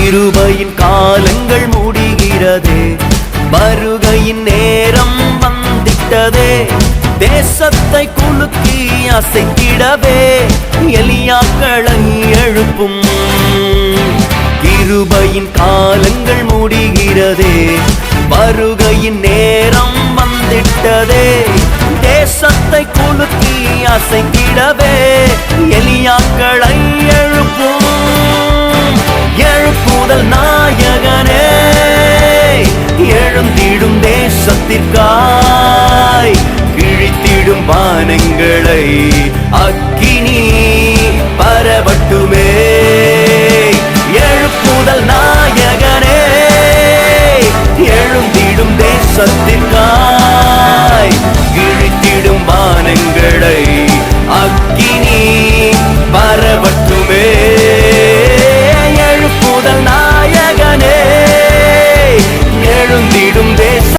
கிருபையின் காலங்கள் முடிகிறதே, வருகையின் நேரம் வந்திட்டதே. தேசத்தை குலுக்கி அசைத்திடவே எலியாக்களை எழுப்பும். கிருபையின் காலங்கள் முடிகிறதே, வருகையின் நேரம் வந்திட்டதே. தேசத்தை குலுக்கி அசைத்திடவே எலியாக்களை எழுப்பும். எழுப்புதல் நாயகனே, எழுந்திடும் தேசத்திற்காய், கிழித்திடும் வானங்களை அக்கினி பரவட்டுமே. எழுப்புதல் நாயகனே, எழுந்திடும் தேசத்திற்காய், கிழித்திடும் வானங்களை